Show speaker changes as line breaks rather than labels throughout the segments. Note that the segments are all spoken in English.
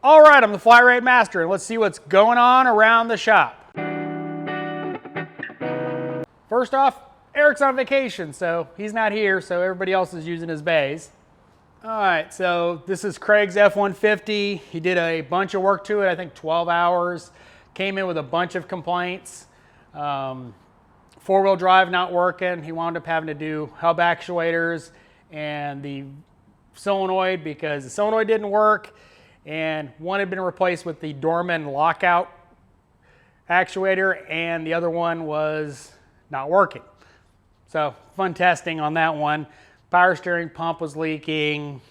All right, I'm the Flat Rate Master, and let's see what's going on around the shop. First off, Eric's on vacation, so he's not here, so everybody else is using his bays. All right, so this is Craig's F-150. He did a bunch of work to it, I think 12 hours. Came in with a bunch of complaints. Four-wheel drive not working. He wound up having to do hub actuators and the solenoid because the solenoid didn't work, and one had been replaced with the Dorman lockout actuator, and the other one was not working. So fun testing on that one. Power steering pump was leaking,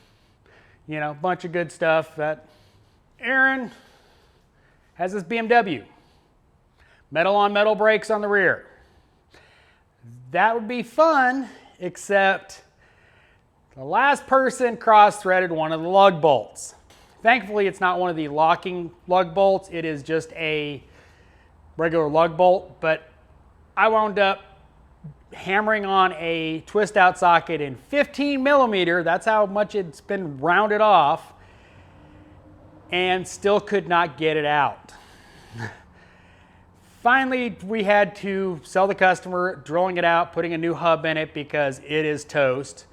you know, a bunch of good stuff. That Aaron has this BMW. Metal on metal brakes on the rear. That would be fun, except the last person cross-threaded one of the lug bolts. Thankfully, it's not one of the locking lug bolts. It is just a regular lug bolt, but I wound up hammering on a twist out socket in 15 millimeter. That's how much it's been rounded off, and still could not get it out. Finally, we had to sell the customer, drilling it out, putting a new hub in it because it is toast.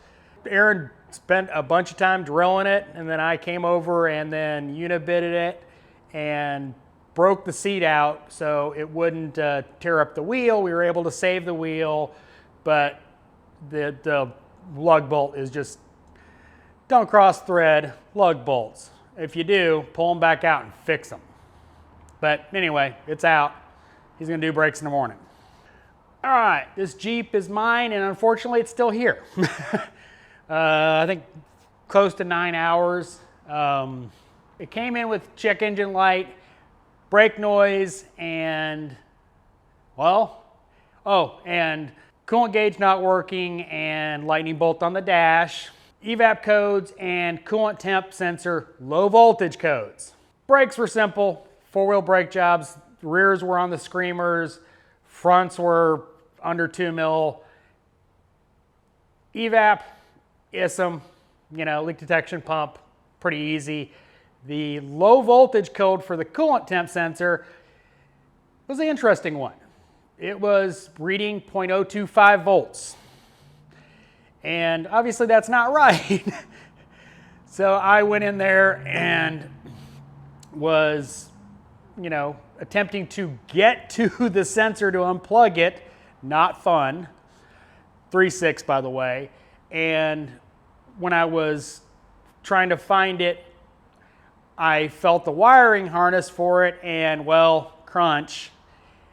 Aaron spent a bunch of time drilling it, and then I came over and then unibitted it and broke the seat out so it wouldn't tear up the wheel. We were able to save the wheel, but the lug bolt is just, don't cross thread lug bolts. If you do, pull them back out and fix them. But anyway, it's out. He's gonna do brakes in the morning. All right, this Jeep is mine, and unfortunately it's still here. I think close to 9 hours. It came in with check engine light, brake noise, and, well, and coolant gauge not working, and lightning bolt on the dash, evap codes, and coolant temp sensor low voltage codes. Brakes were simple, four-wheel brake jobs. Rears were on the screamers, fronts were under 2 mil. Evap, ISM, you know, leak detection pump, pretty easy. The low voltage code for the coolant temp sensor was the interesting one. It was reading 0.025 volts. And obviously that's not right. So I went in there and was, you know, attempting to get to the sensor to unplug it. Not fun. 3.6 by the way. And when I was trying to find it, I felt the wiring harness for it and, well, crunch,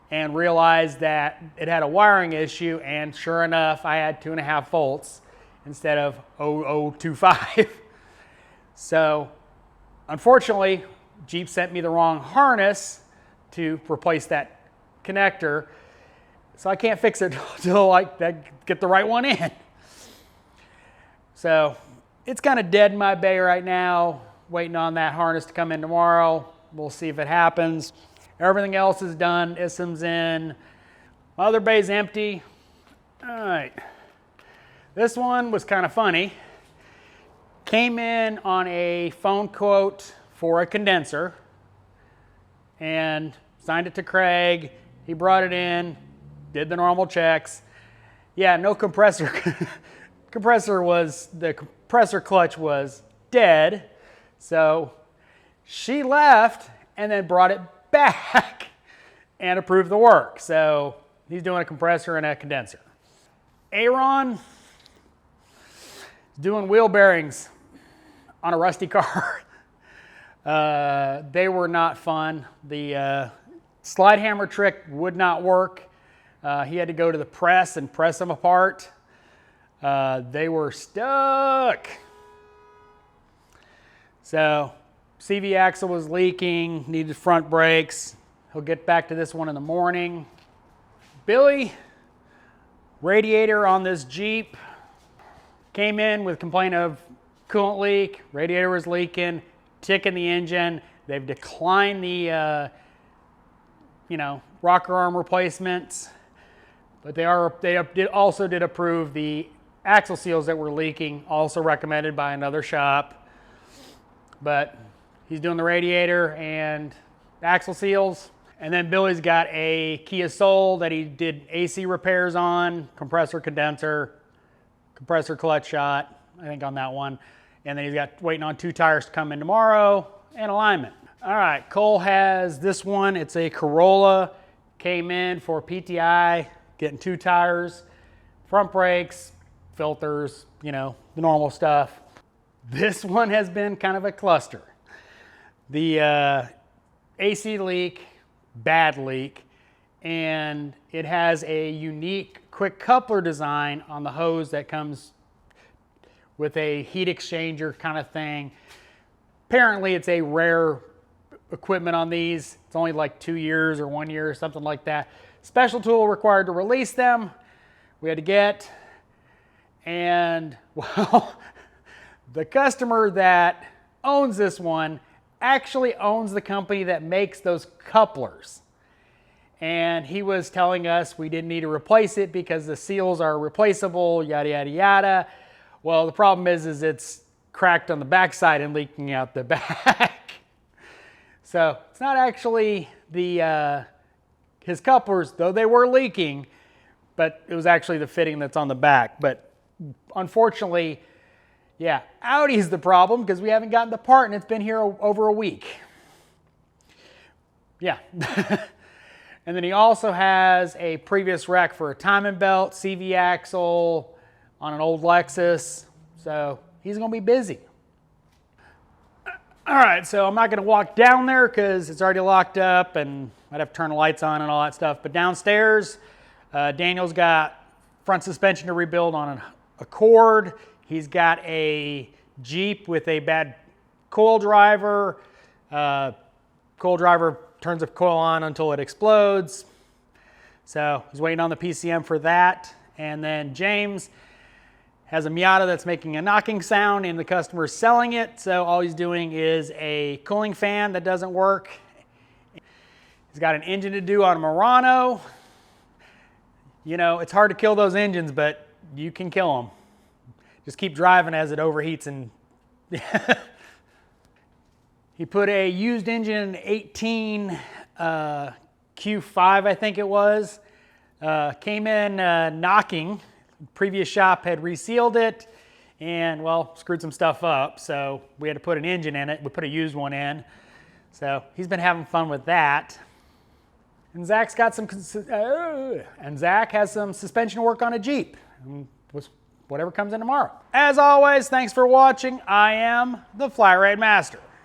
and realized that it had a wiring issue, and sure enough, I had 2.5 volts instead of 0.025. So unfortunately, Jeep sent me the wrong harness to replace that connector, so I can't fix it until I get the right one in. So it's kind of dead in my bay right now, waiting on that harness to come in tomorrow. We'll see if it happens. Everything else is done, ISM's in. My other bay's empty. All right, this one was kind of funny. Came in on a phone quote for a condenser and signed it to Craig. He brought it in, did the normal checks. Yeah, no compressor. The compressor clutch was dead. So she left and then brought it back and approved the work. So he's doing a compressor and a condenser. Aaron doing wheel bearings on a rusty car. They were not fun. The slide hammer trick would not work. He had to go to the press and press them apart. They were stuck. So CV axle was leaking, needed front brakes. He'll get back to this one in the morning. Billy, radiator on this Jeep, came in with complaint of coolant leak, radiator was leaking, tick in the engine. They've declined the rocker arm replacements, but they also did approve the axle seals that were leaking, also recommended by another shop. But He's doing the radiator and axle seals. And then Billy's got a Kia Soul that he did AC repairs on, compressor, condenser, compressor clutch shot, I think on that one. And then he's got waiting on 2 tires to come in tomorrow and alignment. All right, Cole has this one. It's a Corolla. Came in for PTI, getting 2 tires, front brakes, filters, you know, the normal stuff. This one has been kind of a cluster. The AC leak, bad leak, and it has a unique quick coupler design on the hose that comes with a heat exchanger kind of thing. Apparently it's a rare equipment on these. It's only like 2 years or 1 year or something like that. Special tool required to release them. We had to get, and well, the customer that owns this one actually owns the company that makes those couplers. And he was telling us we didn't need to replace it because the seals are replaceable, yada, yada, yada. Well, the problem is it's cracked on the backside and leaking out the back. So it's not actually his couplers, though they were leaking, but it was actually the fitting that's on the back. But unfortunately, yeah, Audi's the problem because we haven't gotten the part and it's been here over a week. Yeah. And then he also has a previous wreck for a timing belt, CV axle on an old Lexus. So he's going to be busy. All right, so I'm not going to walk down there because it's already locked up and I'd have to turn the lights on and all that stuff. But downstairs, Daniel's got front suspension to rebuild on an Accord. He's got a Jeep with a bad coil driver. Coil driver turns the coil on until it explodes. So he's waiting on the PCM for that. And then James has a Miata that's making a knocking sound and the customer's selling it. So all he's doing is a cooling fan that doesn't work. He's got an engine to do on a Murano. You know, it's hard to kill those engines, but you can kill them. Just keep driving as it overheats and he put a used engine 18 Q5, I think it was. Came in knocking. Previous shop had resealed it and, well, screwed some stuff up. So we had to put an engine in it. We put a used one in. So he's been having fun with that. And Zach has some suspension work on a Jeep. Whatever comes in tomorrow. As always, thanks for watching. I am the Flat Rate Master.